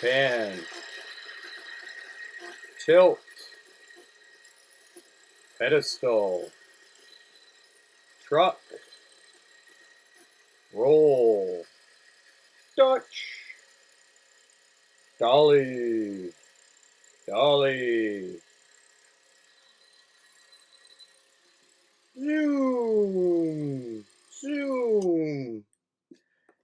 pan, tilt, pedestal, truck, roll, Dutch, dolly, dolly, zoom, zoom.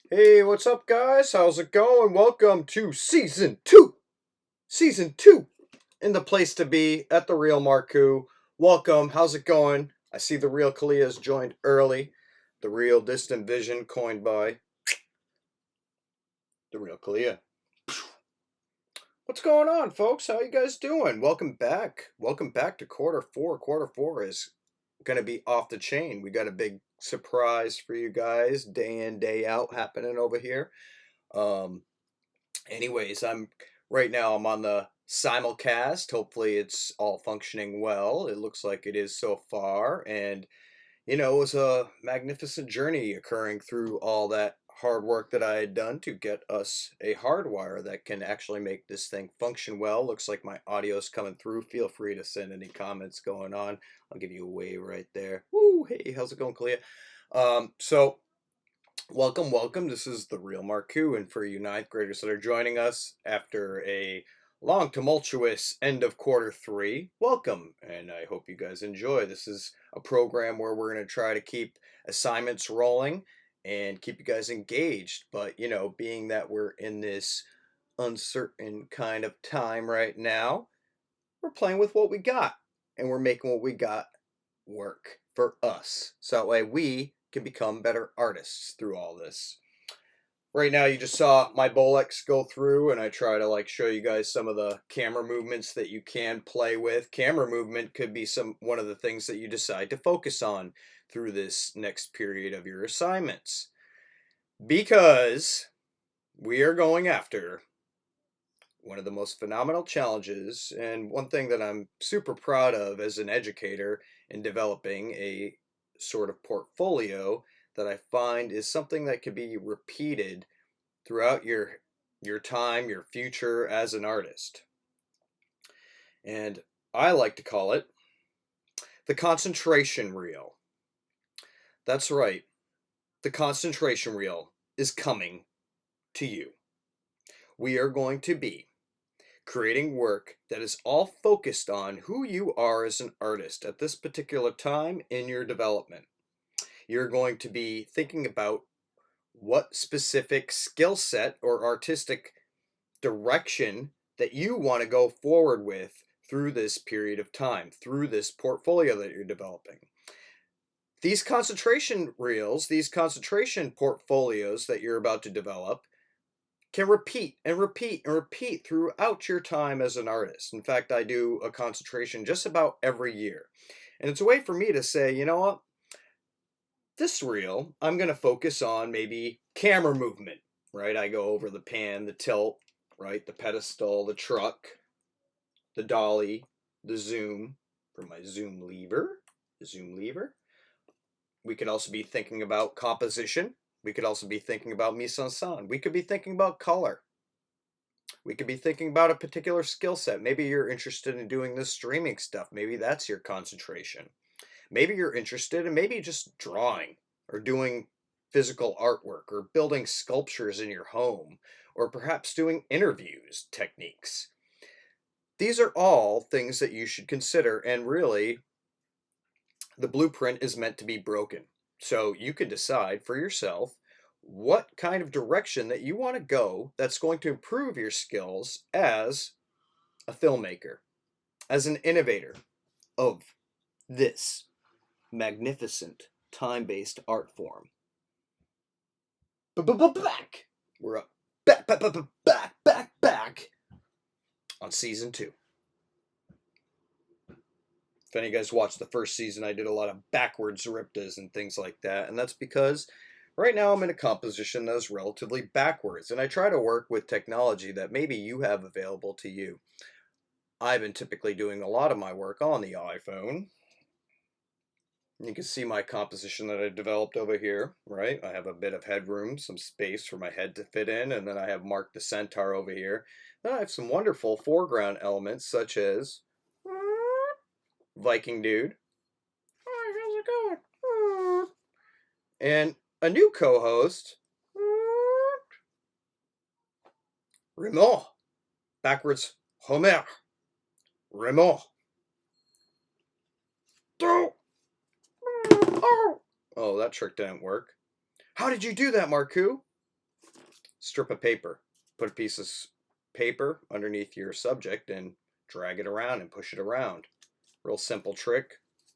Hey, what's up, guys? How's it going? Welcome to Season 2. Season 2 in the place to be at the Real Marcoux. Welcome. How's it going? I see the Real Kalia has joined early. The Real Distant Vision coined by the Real Kalia. What's going on, folks? How you guys doing? Welcome back. Welcome back to quarter four. Quarter four is going to be off the chain. We got a big surprise for you guys, day in, day out happening over here. Anyways, right now I'm on the simulcast. Hopefully it's all functioning well. It looks like it is so far. And, it was a magnificent journey occurring through all that hard work that I had done to get us a hardwire that can actually make this thing function well. Looks like my audio's coming through. Feel free to send any comments going on. I'll give you a wave right there. Woo! Hey, how's it going, Kalia? So welcome. This is the Real Marcoux, and for you ninth graders that are joining us after a long, tumultuous end of quarter three, welcome, and I hope you guys enjoy. This is a program where we're going to try to keep assignments rolling and keep you guys engaged, but, being that we're in this uncertain kind of time right now, we're playing with what we got, and we're making what we got work for us. So that way we can become better artists through all this. Right now you just saw my Bolex go through, and I try to show you guys some of the camera movements that you can play with. Camera movement could be one of the things that you decide to focus on through this next period of your assignments. Because we are going after one of the most phenomenal challenges, and one thing that I'm super proud of as an educator in developing a sort of portfolio that I find is something that could be repeated throughout your time, your future as an artist. And I like to call it the concentration reel. That's right. The concentration reel is coming to you. We are going to be creating work that is all focused on who you are as an artist at this particular time in your development. You're going to be thinking about what specific skill set or artistic direction that you want to go forward with through this period of time, through this portfolio that you're developing. These concentration reels, these concentration portfolios that you're about to develop can repeat and repeat and repeat throughout your time as an artist. In fact, I do a concentration just about every year. And it's a way for me to say, you know what? This reel, I'm going to focus on maybe camera movement, right? I go over the pan, the tilt, right? The pedestal, the truck, the dolly, the zoom for my zoom lever, the zoom lever. We could also be thinking about composition. We could also be thinking about mise en scène. We could be thinking about color. We could be thinking about a particular skill set. Maybe you're interested in doing this streaming stuff. Maybe that's your concentration. Maybe you're interested in maybe just drawing or doing physical artwork or building sculptures in your home or perhaps doing interviews techniques. These are all things that you should consider, and really the blueprint is meant to be broken. So you can decide for yourself what kind of direction that you want to go that's going to improve your skills as a filmmaker, as an innovator of this magnificent time-based art form. Back! We're up. Back on season 2. If any of you guys watched the first season, I did a lot of backwards riptas and things like that, and that's because right now I'm in a composition that is relatively backwards, and I try to work with technology that maybe you have available to you. I've been typically doing a lot of my work on the iPhone, You can see my composition that I developed over here, right? I have a bit of headroom, some space for my head to fit in, and then I have Mark the Centaur over here. Then I have some wonderful foreground elements such as Viking Dude. Hi, how's it going? And a new co-host, Raymond. Backwards, Homer. Raymond. Oh, that trick didn't work. How did you do that, Marcoux? Strip of paper. Put a piece of paper underneath your subject and drag it around and push it around. Real simple trick.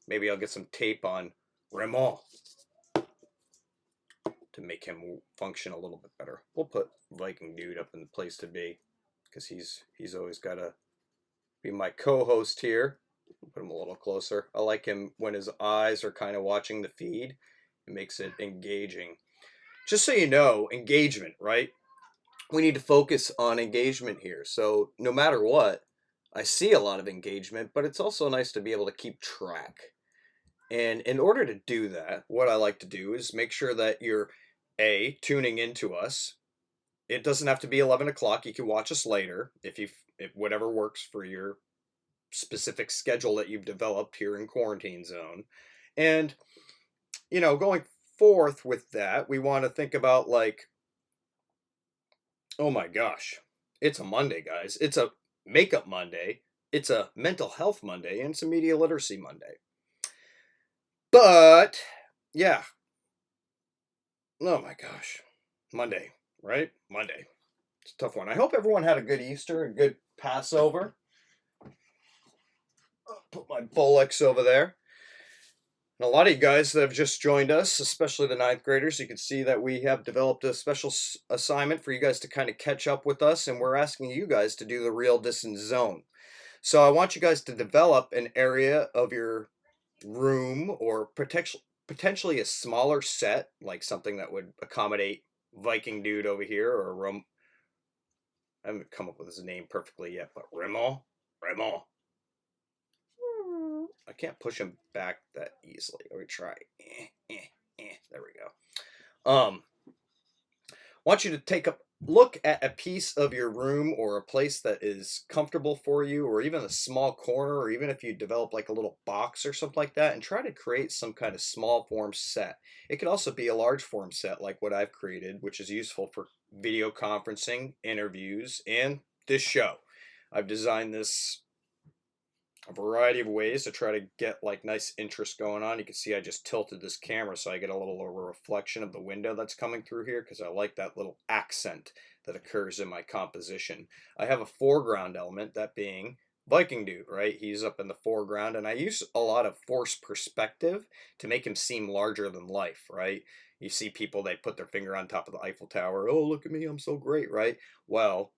Maybe I'll get some tape on Raymond to make him function a little bit better. We'll put Viking Dude up in the place to be because he's always got to be my co-host here. Put him a little closer. I like him when his eyes are kind of watching the feed. It makes it engaging. Just so you know, engagement, right? We need to focus on engagement here. So no matter what, I see a lot of engagement, but it's also nice to be able to keep track. And in order to do that, what I like to do is make sure that you're tuning into us. It doesn't have to be 11 o'clock. You can watch us later if whatever works for your specific schedule that you've developed here in Quarantine Zone. And, going forth with that, we want to think about like, oh my gosh, it's a Monday, guys. It's a makeup Monday. It's a mental health Monday, and it's a media literacy Monday. But, yeah. Oh my gosh. Monday, right? Monday. It's a tough one. I hope everyone had a good Easter, a good Passover. I'll put my Bolex over there. And a lot of you guys that have just joined us, especially the 9th graders, you can see that we have developed a special assignment for you guys to kind of catch up with us, and we're asking you guys to do the real distance zone. So I want you guys to develop an area of your room or potentially a smaller set, like something that would accommodate Viking Dude over here, or I haven't come up with his name perfectly yet, but Raymond. I can't push him back that easily. Let me try. There we go. Want you to take a look at a piece of your room or a place that is comfortable for you, or even a small corner, or even if you develop like a little box or something like that, and try to create some kind of small form set. It could also be a large form set like what I've created, which is useful for video conferencing, interviews, and this show. I've designed this a variety of ways to try to get like nice interest going on. You can see I just tilted this camera so I get a little reflection of the window that's coming through here because I like that little accent that occurs in my composition. I have a foreground element, that being Viking Dude, right? He's up in the foreground, and I use a lot of forced perspective to make him seem larger than life, right? You see people, they put their finger on top of the Eiffel Tower. Oh, look at me, I'm so great, right? Well,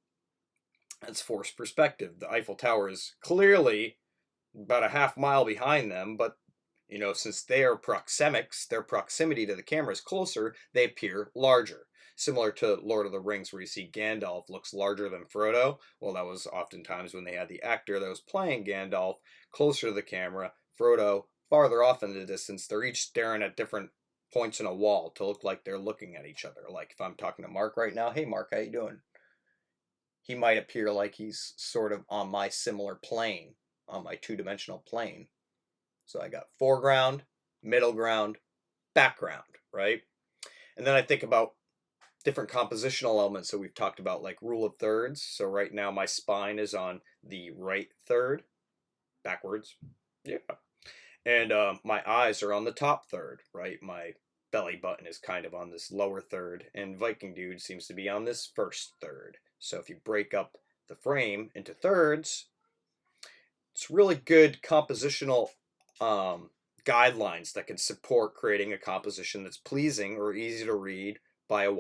that's forced perspective. The Eiffel Tower is clearly about a half mile behind them, but since they are proxemics, their proximity to the camera is closer, they appear larger. Similar to Lord of the Rings, where you see Gandalf looks larger than Frodo. Well, that was oftentimes when they had the actor that was playing Gandalf closer to the camera, Frodo farther off in the distance. They're each staring at different points in a wall to look like they're looking at each other. Like if I'm talking to Mark right now, hey Mark, how you doing? He might appear like he's sort of on my similar plane, on my two-dimensional plane. So I got foreground, middle ground, background, right? And then I think about different compositional elements that we've talked about, like rule of thirds. So right now my spine is on the right third, backwards. Yeah. And my eyes are on the top third, right? My belly button is kind of on this lower third, and Viking Dude seems to be on this first third. So if you break up the frame into thirds, it's really good compositional guidelines that can support creating a composition that's pleasing or easy to read by a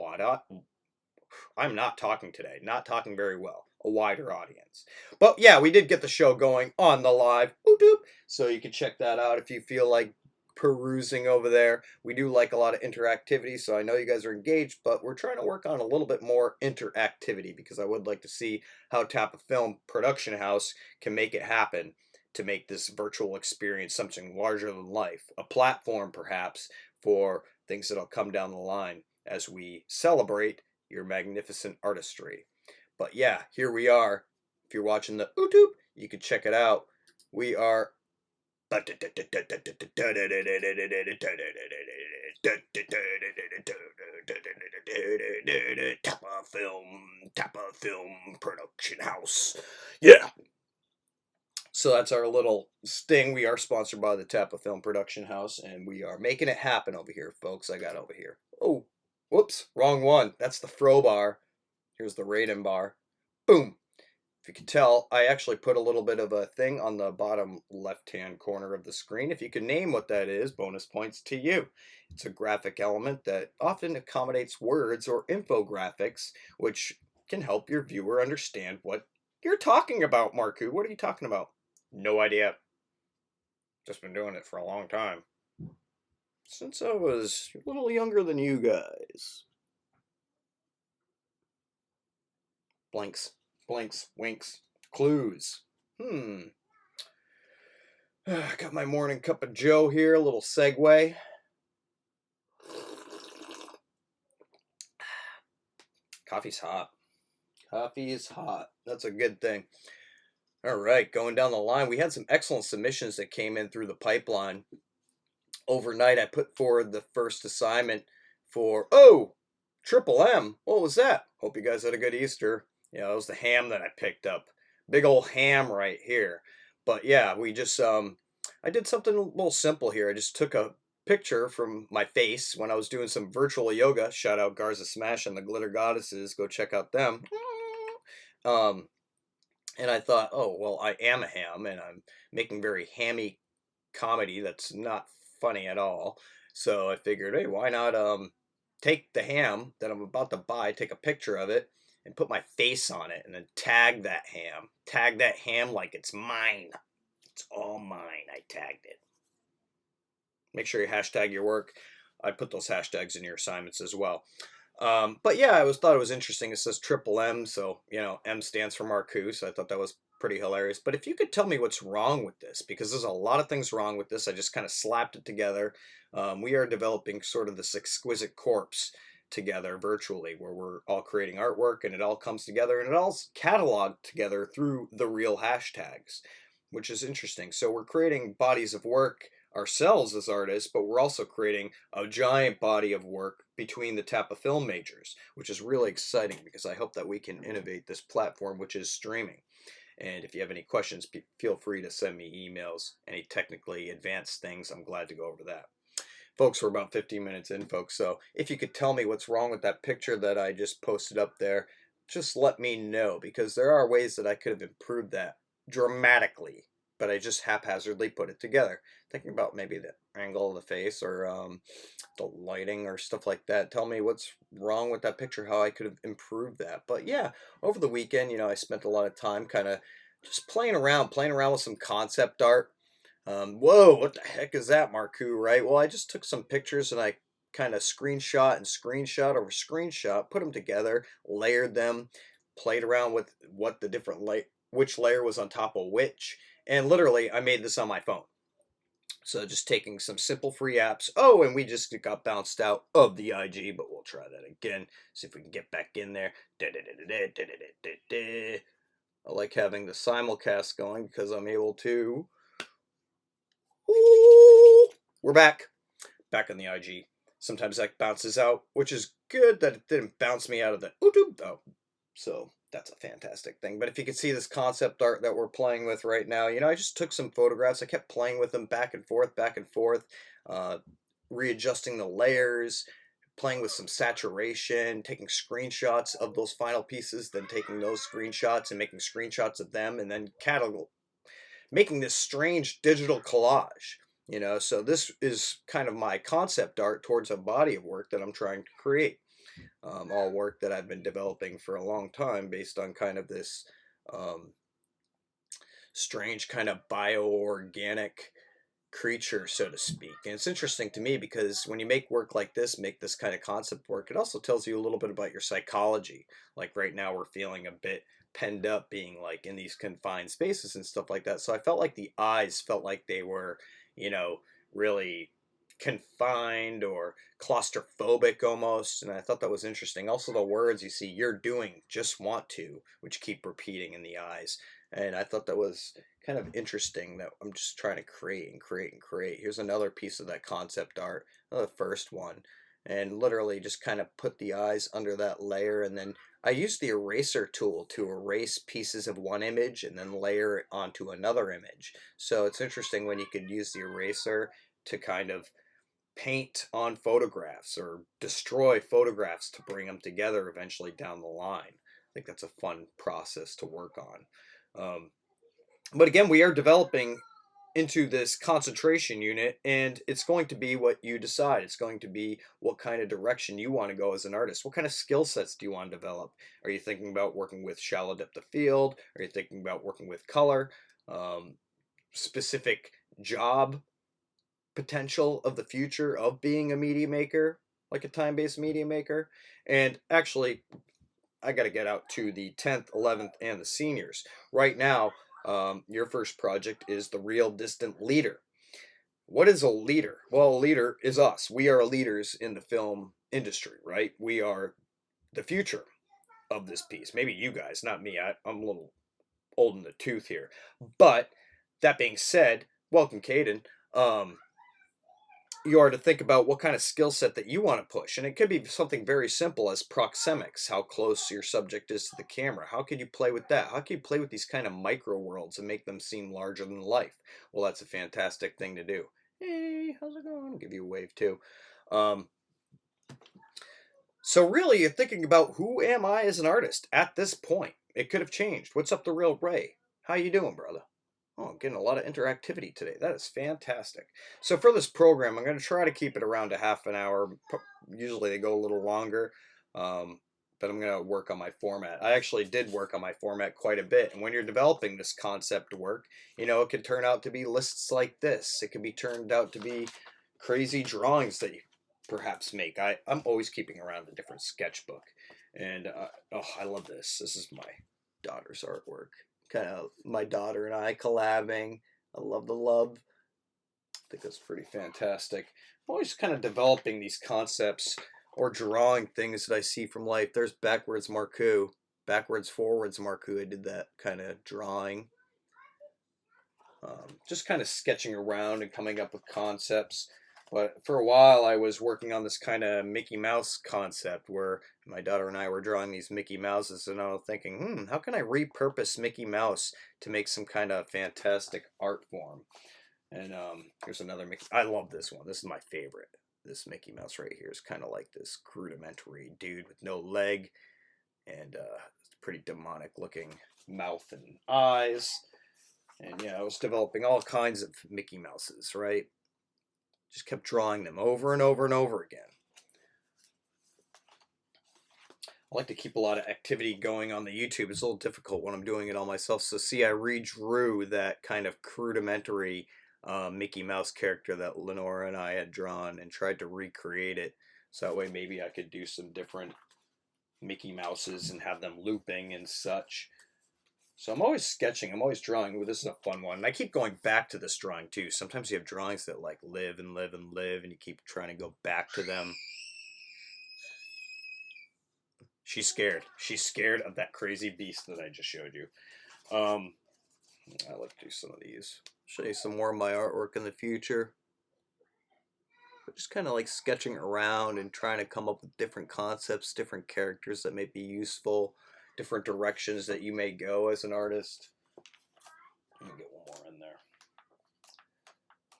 I'm not talking today, not talking very well, a wider audience. But yeah, we did get the show going on the live, so you can check that out if you feel like perusing over there. We do like a lot of interactivity, so I know you guys are engaged, but we're trying to work on a little bit more interactivity because I would like to see how Tap of Film Production House can make it happen. to make this virtual experience something larger than life, a platform perhaps for things that'll come down the line as we celebrate your magnificent artistry. But yeah, here we are. If you're watching the YouTube, you can check it out. We are Tappa Film Production House. Yeah. So that's our little sting. We are sponsored by the Tappa Film Production House, and we are making it happen over here, folks. I got over here. Oh, whoops, wrong one. That's the fro bar. Here's the radon bar. Boom. If you can tell, I actually put a little bit of a thing on the bottom left-hand corner of the screen. If you can name what that is, bonus points to you. It's a graphic element that often accommodates words or infographics, which can help your viewer understand what you're talking about, Marcoux. What are you talking about? No idea. Just been doing it for a long time. Since I was a little younger than you guys. Blanks. Blanks, winks, clues. Got my morning cup of joe here, a little segue. Coffee's hot. Coffee is hot. That's a good thing. All right, going down the line, we had some excellent submissions that came in through the pipeline. Overnight, I put forward the first assignment for, Triple M. What was that? Hope you guys had a good Easter. Yeah, it was the ham that I picked up. Big old ham right here. But yeah, we just, I did something a little simple here. I just took a picture from my face when I was doing some virtual yoga. Shout out Garza Smash and the Glitter Goddesses. Go check out them. And I thought, oh, well, I am a ham, and I'm making very hammy comedy that's not funny at all. So I figured, hey, why not take the ham that I'm about to buy, take a picture of it, and put my face on it, and then tag that ham. Tag that ham like it's mine. It's all mine. I tagged it. Make sure you hashtag your work. I put those hashtags in your assignments as well. But yeah, I thought it was interesting. It says Triple M, so, M stands for Marcoux, so I thought that was pretty hilarious. But if you could tell me what's wrong with this, because there's a lot of things wrong with this. I just kind of slapped it together. We are developing sort of this exquisite corpse together virtually, where we're all creating artwork, and it all comes together, and it all's cataloged together through the real hashtags, which is interesting. So we're creating bodies of work ourselves as artists, but we're also creating a giant body of work between the Tappa Film majors, which is really exciting, because I hope that we can innovate this platform, which is streaming. And if you have any questions, feel free to send me emails. Any technically advanced things, I'm glad to go over that. Folks, we're about 15 minutes in, folks, so if you could tell me what's wrong with that picture that I just posted up there, just let me know, because there are ways that I could have improved that dramatically, but I just haphazardly put it together. Thinking about maybe the angle of the face, or the lighting or stuff like that. Tell me what's wrong with that picture, how I could have improved that. But yeah, over the weekend, I spent a lot of time kind of just playing around with some concept art. Whoa, what the heck is that, Marcoux, right? Well, I just took some pictures, and I kind of screenshot over screenshot, put them together, layered them, played around with what the different which layer was on top of which, and literally I made this on my phone. So just taking some simple free apps. Oh, and we just got bounced out of the IG, but we'll try that again. See if we can get back in there. I like having the simulcast going, because I'm able to. Ooh, we're back on the IG. Sometimes that bounces out, which is good that it didn't bounce me out of the YouTube. Oh, so that's a fantastic thing. But if you can see this concept art that we're playing with right now, I just took some photographs. I kept playing with them back and forth, readjusting the layers, playing with some saturation, taking screenshots of those final pieces, then taking those screenshots and making screenshots of them, and then making this strange digital collage. So this is kind of my concept art towards a body of work that I'm trying to create. All work that I've been developing for a long time, based on kind of this strange kind of bioorganic creature, so to speak. And it's interesting to me, because when you make work like this, make this kind of concept work, it also tells you a little bit about your psychology. Like right now, we're feeling a bit penned up being like in these confined spaces and stuff like that. So I felt like the eyes felt like they were, you know, really confined or claustrophobic almost. And I thought that was interesting. Also, the words you see, "you're doing, just want to," which keep repeating in the eyes. And I thought that was kind of interesting that I'm just trying to create and create and create. Here's another piece of that concept art, the first one, and literally just kind of put the eyes under that layer, and then I used the eraser tool to erase pieces of one image and then layer it onto another image. So it's interesting when you could use the eraser to kind of paint on photographs or destroy photographs to bring them together eventually down the line. I think that's a fun process to work on. But again, we are developing into this concentration unit, and it's going to be what you decide. It's going to be what kind of direction you want to go as an artist. What kind of skill sets do you want to develop? Are you thinking about working with shallow depth of field? Are you thinking about working with color? Specific job potential of the future of being a media maker, like a time-based media maker? And actually, I got to get out to the 10th, 11th, and the seniors. Right now, your first project is The Real Distant Leader. What is a leader? Well, a leader is us. We are leaders in the film industry, right? We are the future of this piece. Maybe you guys, not me. I'm a little old in the tooth here. But that being said, welcome, Caden. You are to think about what kind of skill set that you want to push. And it could be something very simple as proxemics, how close your subject is to the camera. How could you play with that? How can you play with these kind of micro worlds and make them seem larger than life? Well, that's a fantastic thing to do. Hey, how's it going? I'll give you a wave too. So really, you're thinking about, who am I as an artist at this point? It could have changed. What's up, the real Ray? How you doing, brother? Oh, I'm getting a lot of interactivity today. That is fantastic. So for this program, I'm going to try to keep it around a half an hour. Usually they go a little longer, but I'm going to work on my format. I actually did work on my format quite a bit. And when you're developing this concept work, it can turn out to be lists like this. It can be turned out to be crazy drawings that you perhaps make. I'm always keeping around a different sketchbook. And, I love this. This is my daughter's artwork. Kind of my daughter and I collabing. I love the love. I think that's pretty fantastic. I'm always kind of developing these concepts or drawing things that I see from life. There's backwards Marcoux, backwards forwards Marcoux. I did that kind of drawing. Just kind of sketching around and coming up with concepts. But for a while, I was working on this kind of Mickey Mouse concept where my daughter and I were drawing these Mickey Mouses, and I was thinking, how can I repurpose Mickey Mouse to make some kind of fantastic art form? And here's another Mickey. I love this one. This is my favorite. This Mickey Mouse right here is kind of like this rudimentary dude with no leg, and pretty demonic looking mouth and eyes. And yeah, I was developing all kinds of Mickey Mouses, right? Just kept drawing them over and over and over again. I like to keep a lot of activity going on the YouTube. It's a little difficult when I'm doing it all myself. So see, I redrew that kind of rudimentary Mickey Mouse character that Lenora and I had drawn and tried to recreate it. So that way maybe I could do some different Mickey Mouses and have them looping and such. So I'm always sketching. I'm always drawing. Ooh, this is a fun one. And I keep going back to this drawing too. Sometimes you have drawings that like live and live and live, and you keep trying to go back to them. She's scared. She's scared of that crazy beast that I just showed you. I like to do some of these. Show you some more of my artwork in the future. But just kind of like sketching around and trying to come up with different concepts, different characters that may be useful, different directions that you may go as an artist. Let me get one more in there.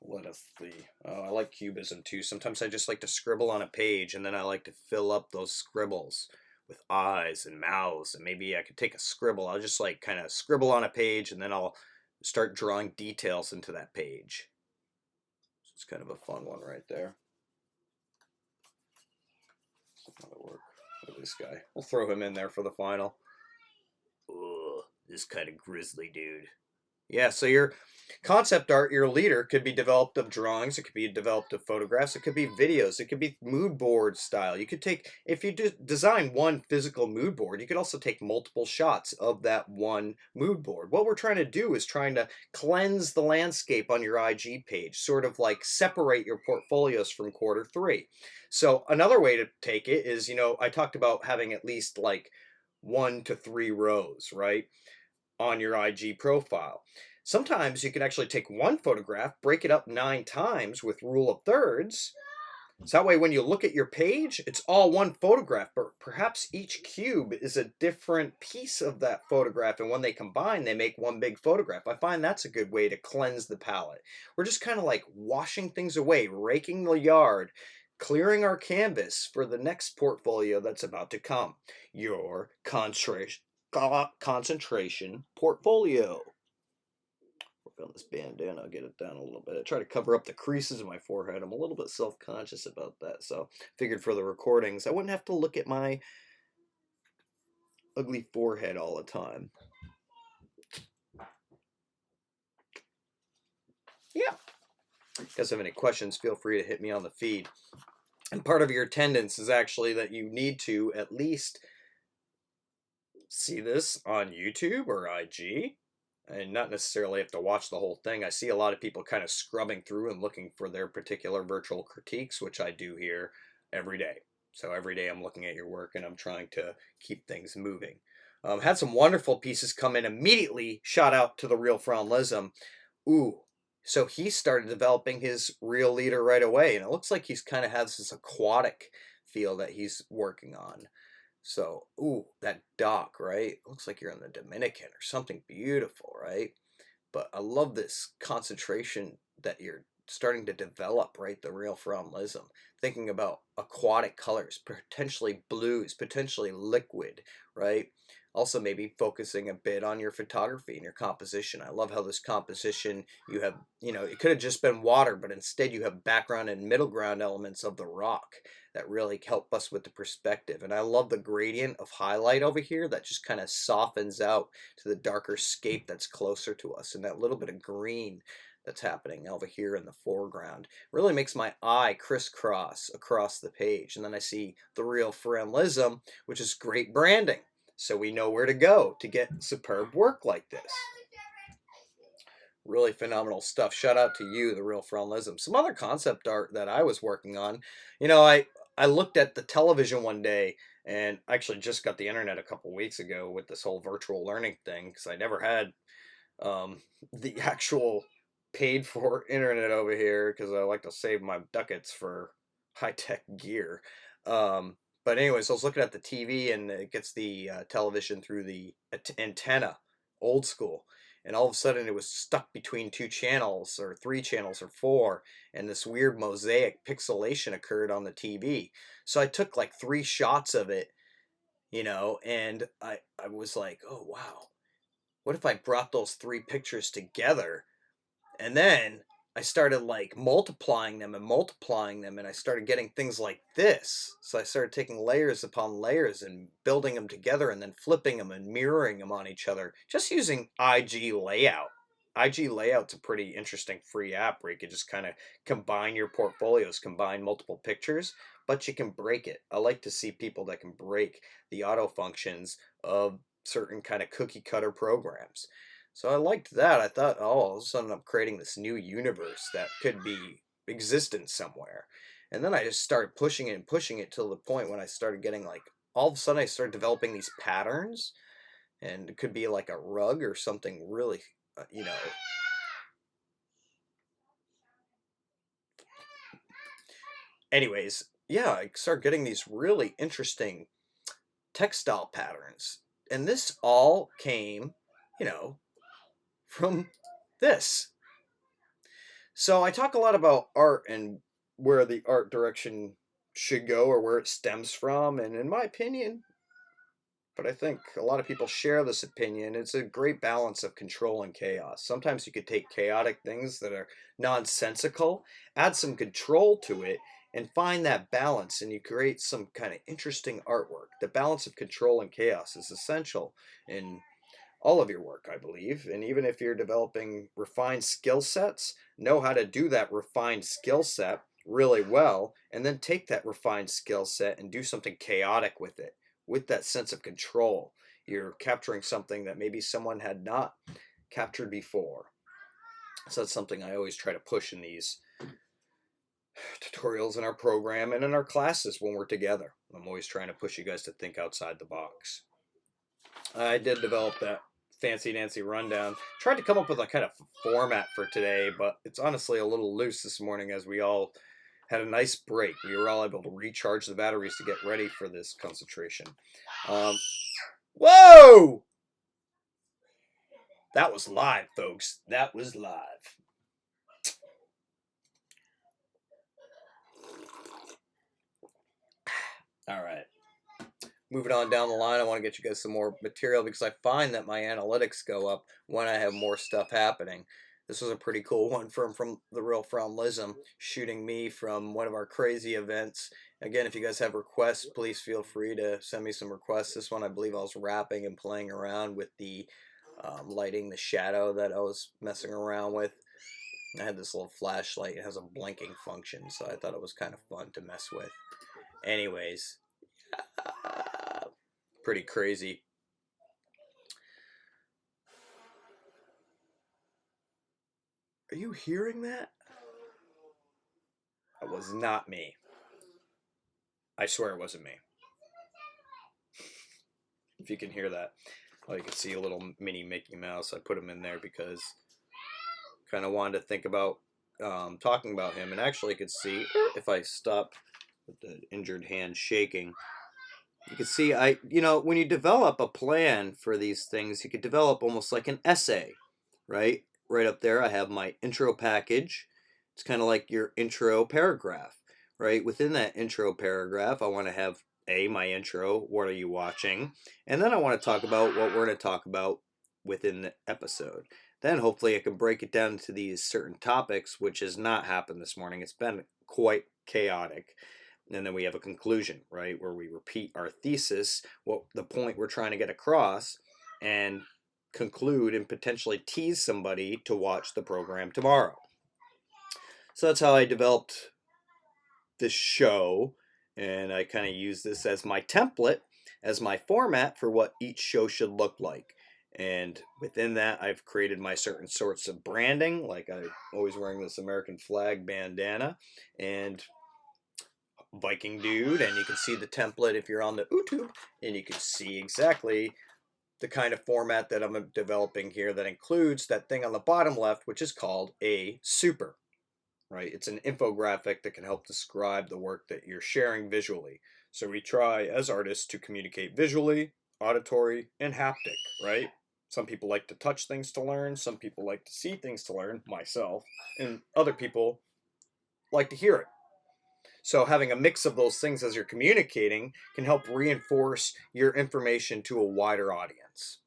Let us see. Oh, I like cubism too. Sometimes I just like to scribble on a page, and then I like to fill up those scribbles with eyes and mouths. And maybe I could take a scribble. I'll just like kind of scribble on a page, and then I'll start drawing details into that page. So it's kind of a fun one right there. That'll work. Look at this guy. We'll throw him in there for the final. Ugh, this kind of grizzly dude. Yeah, so you're Concept art, your leader, could be developed of drawings, it could be developed of photographs, it could be videos, it could be mood board style. You could take, if you design one physical mood board, you could also take multiple shots of that one mood board. What we're trying to do is trying to cleanse the landscape on your IG page, sort of like separate your portfolios from quarter 3. So another way to take it is, I talked about having at least like 1 to 3 rows, right, on your IG profile. Sometimes you can actually take one photograph, break it up 9 times with rule of thirds. So that way when you look at your page, it's all one photograph, but perhaps each cube is a different piece of that photograph, and when they combine, they make one big photograph. I find that's a good way to cleanse the palette. We're just kind of like washing things away, raking the yard, clearing our canvas for the next portfolio that's about to come. Your concentration portfolio. Work on this bandana, I'll get it down a little bit. I try to cover up the creases in my forehead. I'm a little bit self-conscious about that, so figured for the recordings I wouldn't have to look at my ugly forehead all the time. Yeah. If you guys have any questions, feel free to hit me on the feed. And part of your attendance is actually that you need to at least see this on YouTube or IG, and not necessarily have to watch the whole thing. I see a lot of people kind of scrubbing through and looking for their particular virtual critiques, which I do here every day. So every day I'm looking at your work and I'm trying to keep things moving. Had some wonderful pieces come in immediately. Shout out to the Real Frontlism. Ooh, so he started developing his real leader right away, and it looks like he's kind of has this aquatic feel that he's working on. So, ooh, that dock, right? Looks like you're in the Dominican or something beautiful, right? But I love this concentration that you're starting to develop, right? The Real Frontlism. Thinking about aquatic colors, potentially blues, potentially liquid, right? Also maybe focusing a bit on your photography and your composition. I love how this composition, you have, it could have just been water, but instead you have background and middle ground elements of the rock that really help us with the perspective. And I love the gradient of highlight over here that just kind of softens out to the darker scape that's closer to us, and that little bit of green that's happening over here in the foreground really makes my eye crisscross across the page. And then I see the Real Frontlism, which is great branding, so we know where to go to get superb work like this. Really phenomenal stuff. Shout out to you, the Real Frontlism. Some other concept art that I was working on. I looked at the television one day, and I actually just got the internet a couple weeks ago with this whole virtual learning thing, because I never had the actual paid for internet over here, because I like to save my ducats for high-tech gear. But anyways, I was looking at the TV, and it gets the television through the antenna, old school. And all of a sudden it was stuck between 2 channels or 3 channels or 4, and this weird mosaic pixelation occurred on the TV. So I took like 3 shots of it, and I was like, oh wow, what if I brought those 3 pictures together? And then I started like multiplying them, and I started getting things like this. So I started taking layers upon layers and building them together, and then flipping them and mirroring them on each other, just using IG Layout. IG Layout's a pretty interesting free app where you can just kind of combine your portfolios, combine multiple pictures, but you can break it. I like to see people that can break the auto functions of certain kind of cookie cutter programs. So I liked that. I thought, oh, all of a sudden I'm creating this new universe that could be existent somewhere. And then I just started pushing it and pushing it till the point when I started getting like, all of a sudden I started developing these patterns, and it could be like a rug or something really, Anyways, yeah, I started getting these really interesting textile patterns. And this all came, from this. So I talk a lot about art and where the art direction should go, or where it stems from. And in my opinion, but I think a lot of people share this opinion, it's a great balance of control and chaos. Sometimes you could take chaotic things that are nonsensical, add some control to it, and find that balance, and you create some kind of interesting artwork. The balance of control and chaos is essential in all of your work, I believe. And even if you're developing refined skill sets, know how to do that refined skill set really well, and then take that refined skill set and do something chaotic with it, with that sense of control. You're capturing something that maybe someone had not captured before. So that's something I always try to push in these tutorials in our program and in our classes when we're together. I'm always trying to push you guys to think outside the box. I did develop that fancy Nancy rundown. Tried to come up with a kind of format for today, but it's honestly a little loose this morning as we all had a nice break. We were all able to recharge the batteries to get ready for this concentration. Whoa! That was live, folks. That was live. All right. Moving on down the line, I want to get you guys some more material because I find that my analytics go up when I have more stuff happening. This was a pretty cool one from the real Lism, shooting me from one of our crazy events. Again, if you guys have requests, please feel free to send me some requests. This one, I believe I was rapping and playing around with the lighting the shadow that I was messing around with. I had this little flashlight. It has a blinking function, so I thought it was kind of fun to mess with. Anyways, pretty crazy. Are you hearing that? That was not me. I swear it wasn't me. If you can hear that. Oh, you can see a little mini Mickey Mouse. I put him in there because I kind of wanted to think about talking about him. And actually, you could see, if I stop with the injured hand shaking, you can see, when you develop a plan for these things, you could develop almost like an essay, right? Right up there, I have my intro package. It's kind of like your intro paragraph, right? Within that intro paragraph, I want to have my intro, what are you watching? And then I want to talk about what we're going to talk about within the episode. Then hopefully I can break it down to these certain topics, which has not happened this morning. It's been quite chaotic. And then we have a conclusion, right, where we repeat our thesis, what the point we're trying to get across, and conclude and potentially tease somebody to watch the program tomorrow. So that's how I developed this show, and I kind of use this as my template, as my format for what each show should look like. And within that, I've created my certain sorts of branding, like I'm always wearing this American flag bandana and Viking dude, and you can see the template if you're on the YouTube, and you can see exactly the kind of format that I'm developing here that includes that thing on the bottom left, which is called a super, right? It's an infographic that can help describe the work that you're sharing visually. So we try as artists to communicate visually, auditory, and haptic, right? Some people like to touch things to learn. Some people like to see things to learn, myself, and other people like to hear it. So having a mix of those things as you're communicating can help reinforce your information to a wider audience.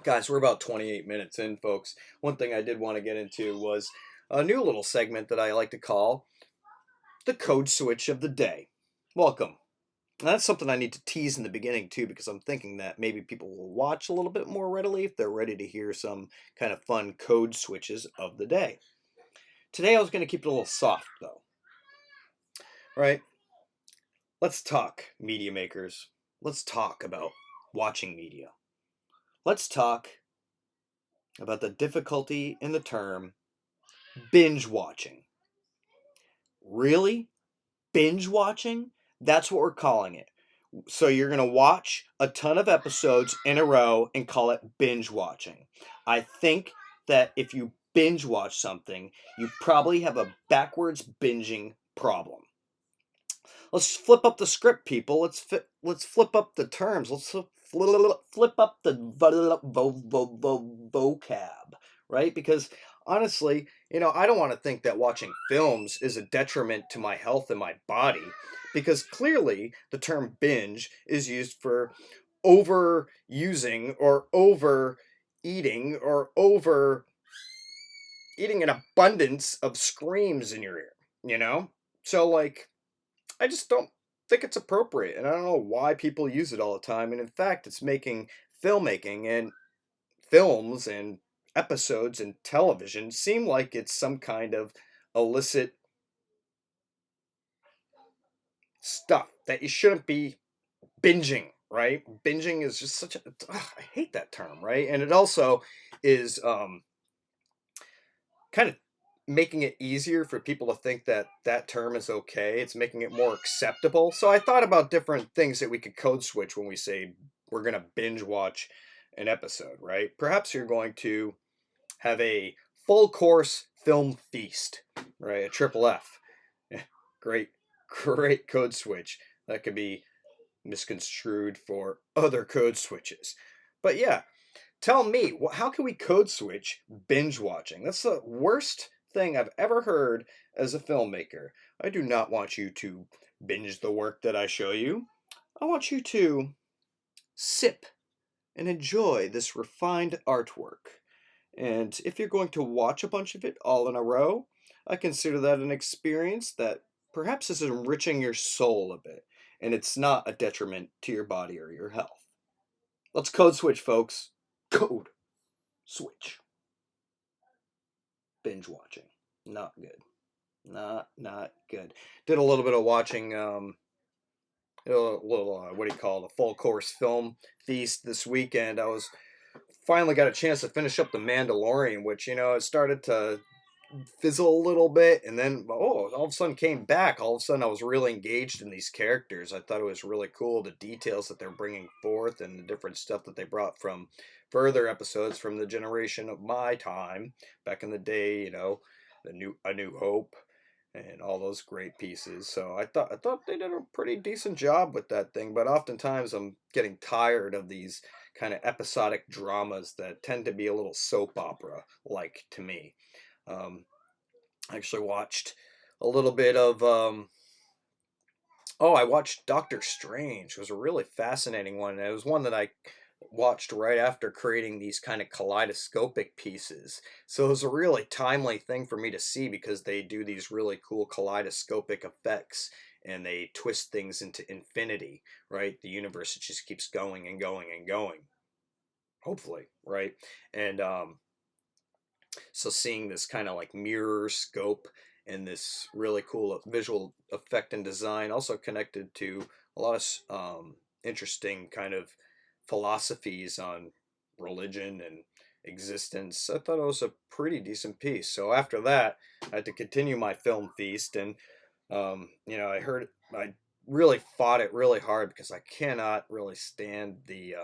Guys, we're about 28 minutes in, folks. One thing I did want to get into was a new little segment that I like to call the code switch of the day. Welcome. And that's something I need to tease in the beginning too, because I'm thinking that maybe people will watch a little bit more readily if they're ready to hear some kind of fun code switches of the day. Today I was going to keep it a little soft though. Right? Let's talk, media makers. Let's talk about watching media. Let's talk about the difficulty in the term binge watching. Really? Binge watching? That's what we're calling it. So you're going to watch a ton of episodes in a row and call it binge watching. I think that if you binge watch something, you probably have a backwards binging problem. Let's flip up the script, people. Let's flip up the terms. Let's flip up the vocab, right? Because honestly, I don't want to think that watching films is a detriment to my health and my body, because clearly the term binge is used for overusing or overeating or over eating an abundance of screams in your ear, So like, I just don't think it's appropriate, and I don't know why people use it all the time. And in fact, it's making filmmaking and films and episodes in television seem like it's some kind of illicit stuff that you shouldn't be binging, right? Binging is just such a I hate that term, right? And it also is kind of making it easier for people to think that that term is okay. It's making it more acceptable. So I thought about different things that we could code switch when we say we're going to binge watch an episode, right? Perhaps you're going to have a full course film feast, right? A triple F. Great, great code switch. That could be misconstrued for other code switches. But yeah, tell me, how can we code switch binge watching? That's the worst thing I've ever heard as a filmmaker. I do not want you to binge the work that I show you. I want you to sip and enjoy this refined artwork. And if you're going to watch a bunch of it all in a row, I consider that an experience that perhaps is enriching your soul a bit, and it's not a detriment to your body or your health. Let's code switch, folks. Code switch. Binge watching. Not good. Not good. Did a little bit of watching what do you call it, a full course film feast this weekend. I was finally got a chance to finish up The Mandalorian, which, it started to fizzle a little bit, and then all of a sudden came back. All of a sudden I was really engaged in these characters. I thought it was really cool, the details that they're bringing forth and the different stuff that they brought from further episodes from the generation of my time back in the day, A New Hope and all those great pieces. So I thought they did a pretty decent job with that thing, but oftentimes I'm getting tired of these kind of episodic dramas that tend to be a little soap opera like to me. I actually watched a little bit of I watched Doctor Strange. It was a really fascinating one. It was one that I watched right after creating these kind of kaleidoscopic pieces. So it was a really timely thing for me to see because they do these really cool kaleidoscopic effects and they twist things into infinity, right? The universe just keeps going and going and going. Hopefully, right? And so seeing this kind of like mirror scope and this really cool visual effect and design, also connected to a lot of interesting kind of philosophies on religion and existence. I thought it was a pretty decent piece. So after that, I had to continue my film feast, and I really fought it really hard because I cannot really stand the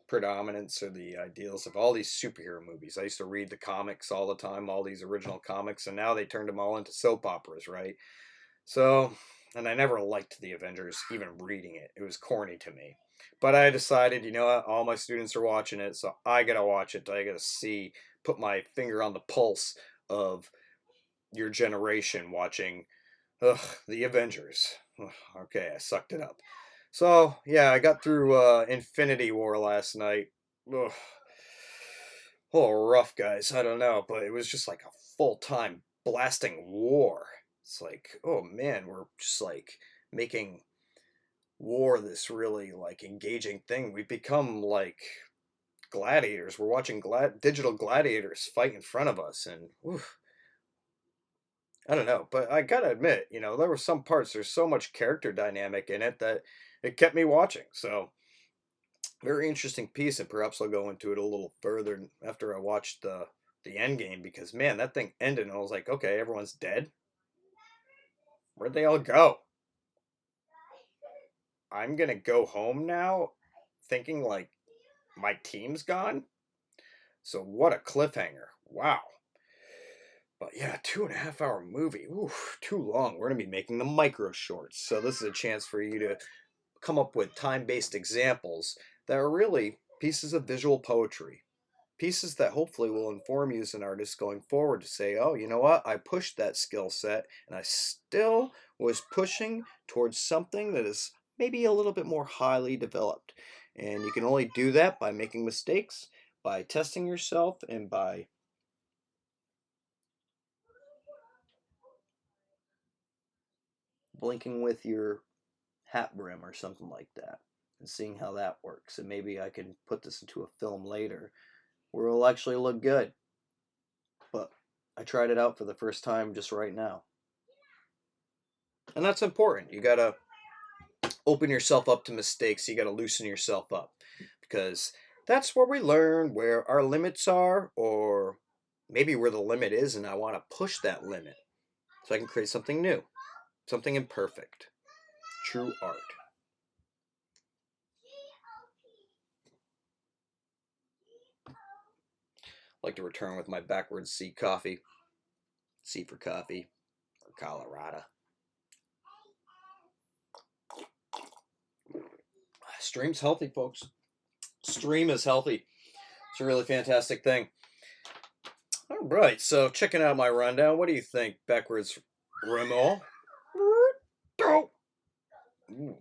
predominance or the ideals of all these superhero movies. I used to read the comics all the time, all these original comics, and now they turned them all into soap operas, right? So, and I never liked the Avengers, even reading it. It was corny to me. But I decided, you know what, all my students are watching it, so I gotta watch it. I gotta put my finger on the pulse of your generation watching the Avengers. Ugh, okay, I sucked it up. So yeah, I got through Infinity War last night. Ugh. Oh, rough, guys. I don't know, but it was just like a full time blasting war. It's like, oh man, we're just like making war this really like engaging thing. We've become like gladiators. We're watching digital gladiators fight in front of us, and oof, I don't know, but I gotta admit, there were some parts. There's so much character dynamic in it that it kept me watching. So very interesting piece, and perhaps I'll go into it a little further after I watched the end game because man, that thing ended, and I was like, okay, everyone's dead. Where'd they all go? I'm gonna go home now, thinking like my team's gone. So what a cliffhanger! Wow. But yeah, 2.5 hour movie. Ooh, too long. We're gonna be making the micro shorts, so this is a chance for you to come up with time-based examples that are really pieces of visual poetry. Pieces that hopefully will inform you as an artist going forward to say, oh, you know what? I pushed that skill set and I still was pushing towards something that is maybe a little bit more highly developed. And you can only do that by making mistakes, by testing yourself, and by blinking with your hat brim or something like that and seeing how that works. And maybe I can put this into a film later where it'll actually look good. But I tried it out for the first time just right now. And that's important. You gotta open yourself up to mistakes. You gotta loosen yourself up. Because that's where we learn where our limits are, or maybe where the limit is, and I want to push that limit so I can create something new, something imperfect. True art. I like to return with my backwards C coffee. C for coffee, or Colorado. Stream's healthy, folks. Stream is healthy. It's a really fantastic thing. All right, so checking out my rundown. What do you think, backwards Remo? Ooh,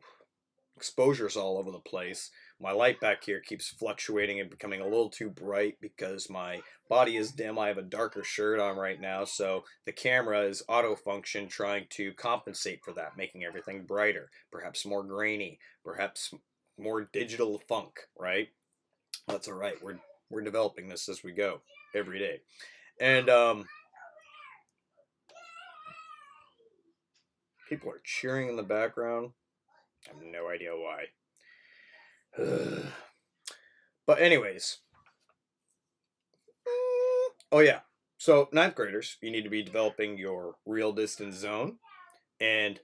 exposure's all over the place. My light back here keeps fluctuating and becoming a little too bright because my body is dim. I have a darker shirt on right now, so the camera is auto function trying to compensate for that, making everything brighter, perhaps more grainy, perhaps more digital funk, right? That's all right. We're developing this as we go every day. And people are cheering in the background. I have no idea why. But anyways. Oh yeah. So ninth graders, you need to be developing your real distance zone. And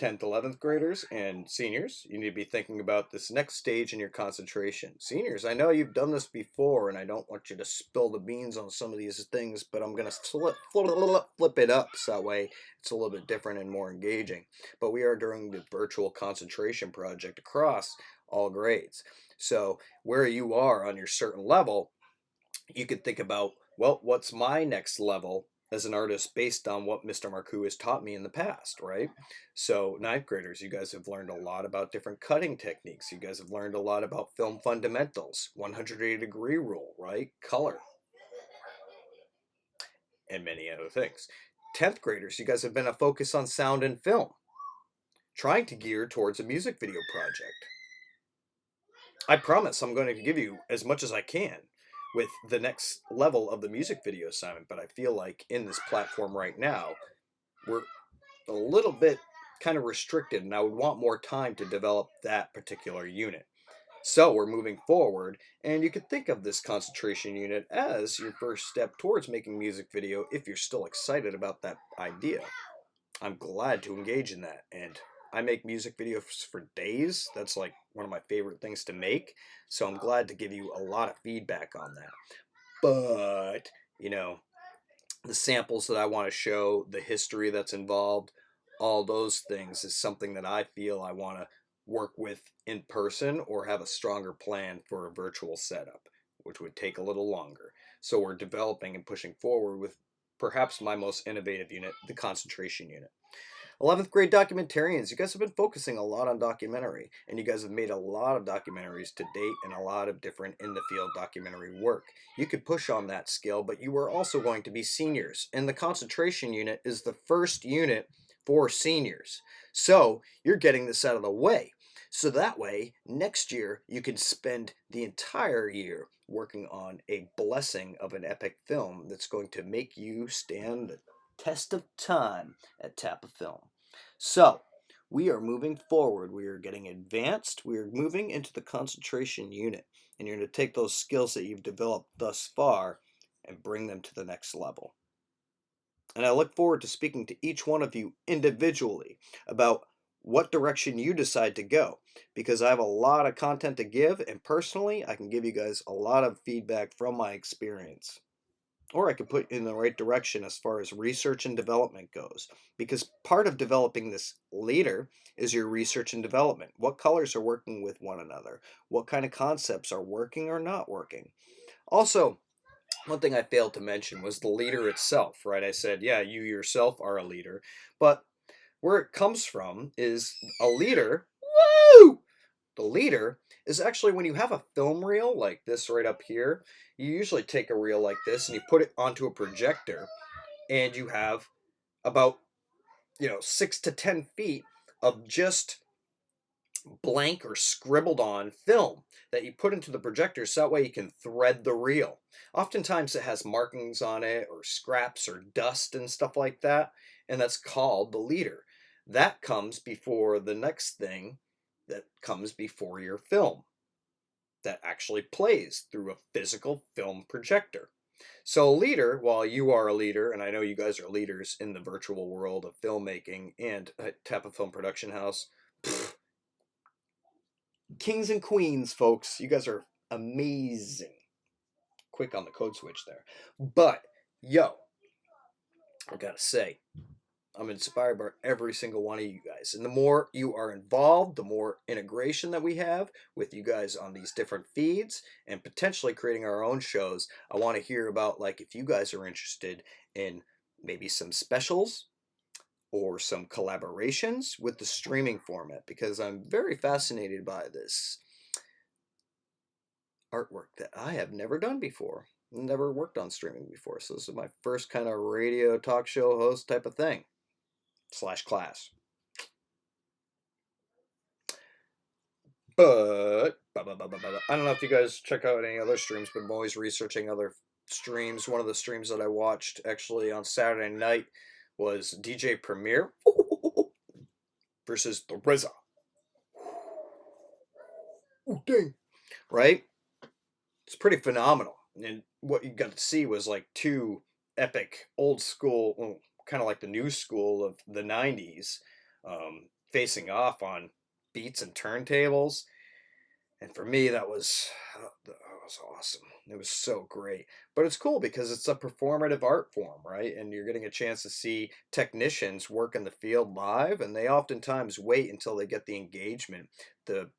10th, 11th graders and seniors, you need to be thinking about this next stage in your concentration. Seniors, I know you've done this before, and I don't want you to spill the beans on some of these things, but I'm going to flip it up so that way it's a little bit different and more engaging. But we are doing the virtual concentration project across all grades. So where you are on your certain level, you could think about, well, what's my next level as an artist based on what Mr. Marcoux has taught me in the past, right? So ninth graders, you guys have learned a lot about different cutting techniques. You guys have learned a lot about film fundamentals, 180-degree rule, right? Color, and many other things. 10th graders, you guys have been a focus on sound and film, trying to gear towards a music video project. I promise I'm going to give you as much as I can with the next level of the music video assignment, but I feel like in this platform right now, we're a little bit kind of restricted, and I would want more time to develop that particular unit. So we're moving forward, and you could think of this concentration unit as your first step towards making music video if you're still excited about that idea. I'm glad to engage in that, and I make music videos for days. That's like one of my favorite things to make, so I'm glad to give you a lot of feedback on that. But, the samples that I want to show, the history that's involved, all those things is something that I feel I want to work with in person or have a stronger plan for a virtual setup, which would take a little longer. So we're developing and pushing forward with perhaps my most innovative unit, the concentration unit. 11th grade documentarians, you guys have been focusing a lot on documentary, and you guys have made a lot of documentaries to date and a lot of different in the field documentary work. You could push on that skill, but you are also going to be seniors, and the concentration unit is the first unit for seniors. So you're getting this out of the way. So that way, next year, you can spend the entire year working on a blessing of an epic film that's going to make you stand the test of time at Tap of Film. So, we are moving forward. We are getting advanced. We are moving into the concentration unit. And you're going to take those skills that you've developed thus far and bring them to the next level. And I look forward to speaking to each one of you individually about what direction you decide to go, because I have a lot of content to give, and personally, I can give you guys a lot of feedback from my experience. Or I could put you in the right direction as far as research and development goes, because part of developing this leader is your research and development. What colors are working with one another? What kind of concepts are working or not working? Also, one thing I failed to mention was the leader itself, right? I said, yeah, you yourself are a leader, but where it comes from is a leader. Woo! The leader is actually when you have a film reel like this right up here, you usually take a reel like this and you put it onto a projector, and you have about 6 to 10 feet of just blank or scribbled on film that you put into the projector so that way you can thread the reel. Oftentimes it has markings on it or scraps or dust and stuff like that, and that's called the leader. That comes before the next thing that comes before your film that actually plays through a physical film projector. So, a leader, while you are a leader, and I know you guys are leaders in the virtual world of filmmaking and a type of film production house, pfft, kings and queens, folks, you guys are amazing. Quick on the code switch there. But, yo, I gotta say, I'm inspired by every single one of you guys. And the more you are involved, the more integration that we have with you guys on these different feeds and potentially creating our own shows. I want to hear about, like, if you guys are interested in maybe some specials or some collaborations with the streaming format, because I'm very fascinated by this artwork that I have never done before. Never worked on streaming before. So this is my first kind of radio talk show host type of thing. / class. But I don't know if you guys check out any other streams, but I'm always researching other streams. One of the streams that I watched actually on Saturday night was DJ Premier versus the RZA. Ooh, dang. Right? It's pretty phenomenal. And what you got to see was like two epic old school, kind of like the new school of the 90s, facing off on beats and turntables. And for me, that was awesome. It was so great. But it's cool because it's a performative art form, right? And you're getting a chance to see technicians work in the field live, and they oftentimes wait until they get the engagement, the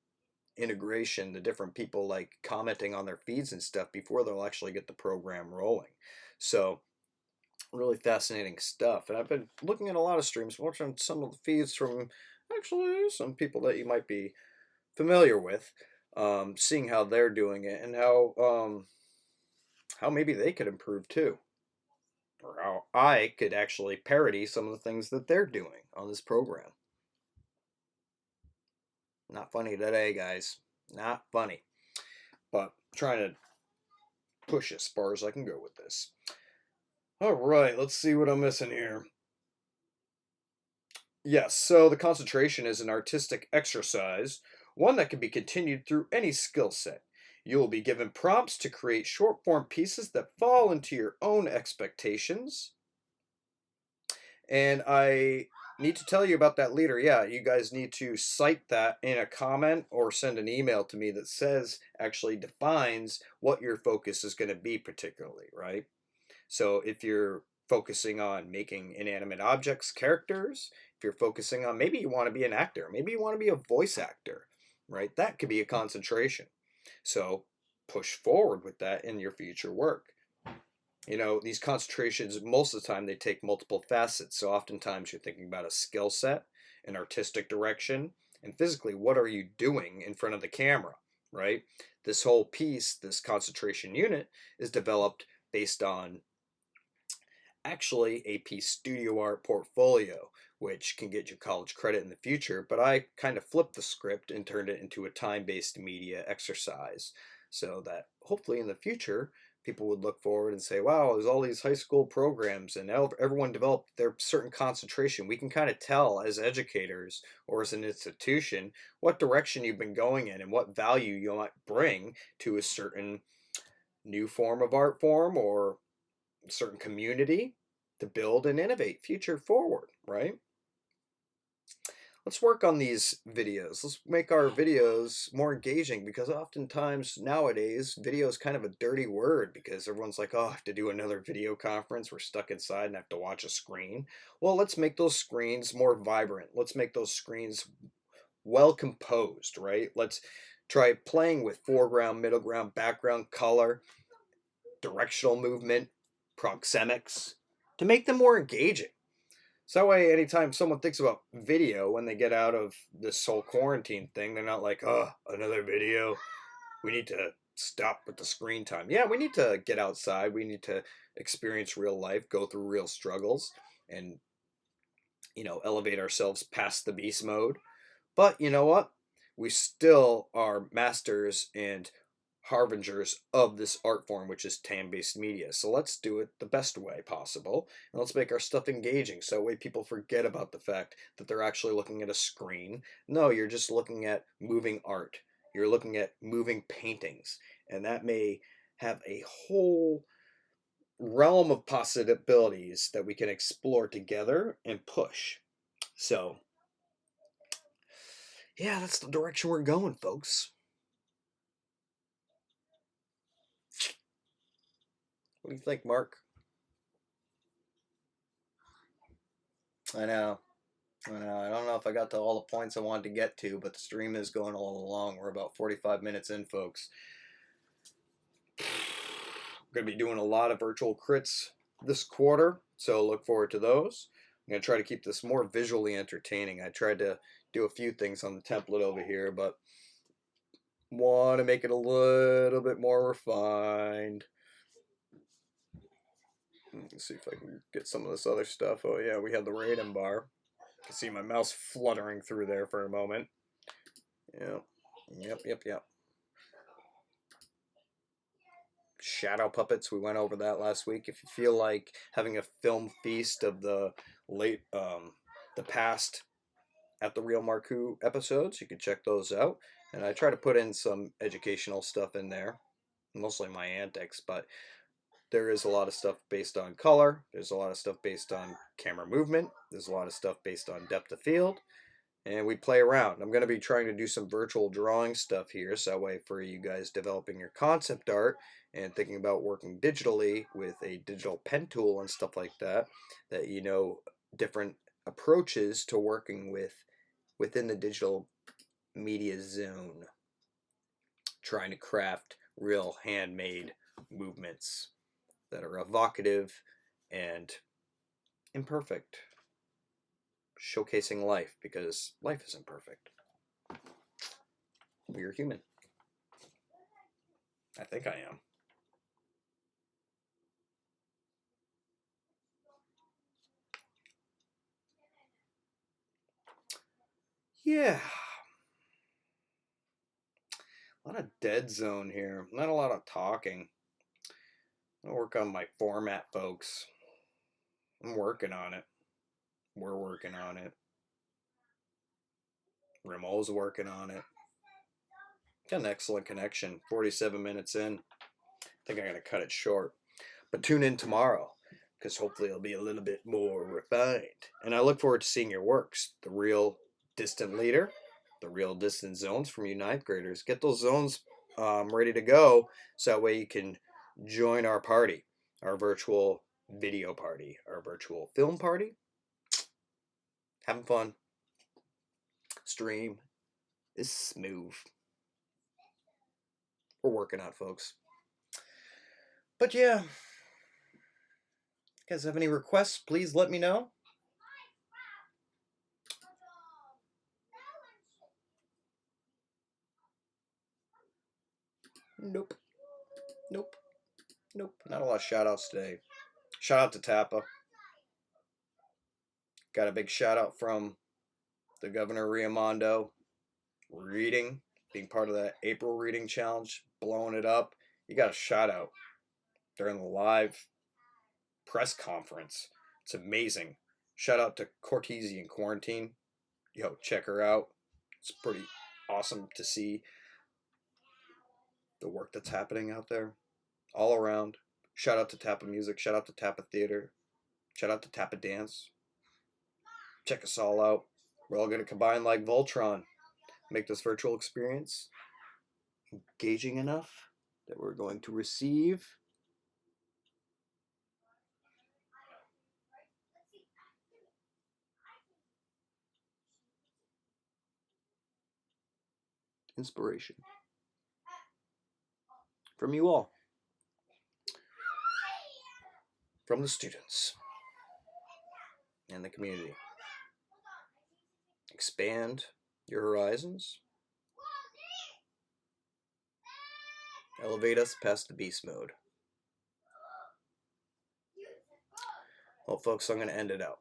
integration, the different people like commenting on their feeds and stuff before they'll actually get the program rolling. So really fascinating stuff. And I've been looking at a lot of streams, watching some of the feeds from actually some people that you might be familiar with, seeing how they're doing it and how maybe they could improve too, or how I could actually parody some of the things that they're doing on this program. Not funny today, guys. Not funny. But trying to push as far as I can go with this. All right, let's see what I'm missing here. Yes, so the concentration is an artistic exercise, one that can be continued through any skill set. You will be given prompts to create short form pieces that fall into your own expectations. And I need to tell you about that leader. Yeah, you guys need to cite that in a comment or send an email to me that says, actually defines what your focus is going to be particularly, right? So if you're focusing on making inanimate objects characters, if you're focusing on, maybe you want to be an actor, maybe you want to be a voice actor, right? That could be a concentration. So push forward with that in your future work. You know, these concentrations, most of the time, they take multiple facets. So oftentimes you're thinking about a skill set, an artistic direction, and physically, what are you doing in front of the camera, right? This whole piece, this concentration unit, is developed based on actually a piece studio art portfolio, which can get you college credit in the future. But I kind of flipped the script and turned it into a time-based media exercise so that hopefully in the future, people would look forward and say, wow, there's all these high school programs and now everyone developed their certain concentration. We can kind of tell as educators or as an institution what direction you've been going in and what value you might bring to a certain new form of art form or a certain community to build and innovate future forward, right? Let's work on these videos. Let's make our videos more engaging, because oftentimes nowadays video is kind of a dirty word because everyone's like, oh, I have to do another video conference. We're stuck inside and have to watch a screen. Well, let's make those screens more vibrant. Let's make those screens well composed, right? Let's try playing with foreground, middle ground, background, color, directional movement, proxemics to make them more engaging. So that way, anytime someone thinks about video when they get out of this whole quarantine thing, they're not like, oh, another video. We need to stop with the screen time. Yeah, we need to get outside. We need to experience real life, go through real struggles, and, elevate ourselves past the beast mode. But you know what? we still are masters and harbingers of this art form, which is time-based media. So let's do it the best way possible, and let's make our stuff engaging so that way people forget about the fact that they're actually looking at a screen. No, you're just looking at moving art. You're looking at moving paintings, and that may have a whole realm of possibilities that we can explore together and push. So, yeah, that's the direction we're going, folks. What do you think, Mark? I know. I know. I don't know if I got to all the points I wanted to get to, but the stream is going a little long. We're about 45 minutes in, folks. We're going to be doing a lot of virtual crits this quarter, so look forward to those. I'm going to try to keep this more visually entertaining. I tried to do a few things on the template over here, but want to make it a little bit more refined. Let's see if I can get some of this other stuff. Oh yeah, we have the radon bar. You can see my mouse fluttering through there for a moment. Yep. Shadow puppets, we went over that last week. If you feel like having a film feast of the past at the Real Marcoux episodes, you can check those out. And I try to put in some educational stuff in there, mostly my antics, but there is a lot of stuff based on color. There's a lot of stuff based on camera movement. There's a lot of stuff based on depth of field. And we play around. I'm going to be trying to do some virtual drawing stuff here, so that way for you guys developing your concept art and thinking about working digitally with a digital pen tool and stuff like that, that you know different approaches to working within the digital media zone, trying to craft real handmade movements that are evocative and imperfect, showcasing life, because life isn't perfect. We're human. I think I am. Yeah. A lot of dead zone here. Not a lot of talking. I'm gonna work on my format, folks. I'm working on it. We're working on it. Remo's working on it. Got an excellent connection. 47 minutes in. I think I'm gonna cut it short. But tune in tomorrow, because hopefully it'll be a little bit more refined. And I look forward to seeing your works. The Real Distant Leader, the Real Distant Zones from you 9th graders. Get those zones ready to go, so that way you can join our party, our virtual video party, our virtual film party. Having fun. Stream is smooth. We're working on it, folks. But yeah, you guys have any requests, please let me know. Nope. Not a lot of shout outs today. Shout out to Tappa. Got a big shout out from the Governor Riamondo reading, being part of that April reading challenge, blowing it up. You got a shout out during the live press conference. It's amazing. Shout out to Cortese in Quarantine. Yo, check her out. It's pretty awesome to see the work that's happening out there all around. Shout out to Tappa Music. Shout out to Tappa Theater. Shout out to Tappa Dance. Check us all out. We're all going to combine like Voltron. Make this virtual experience engaging enough that we're going to receive inspiration from you all, from the students and the community. Expand your horizons. Elevate us past the beast mode. Well, folks, I'm going to end it out.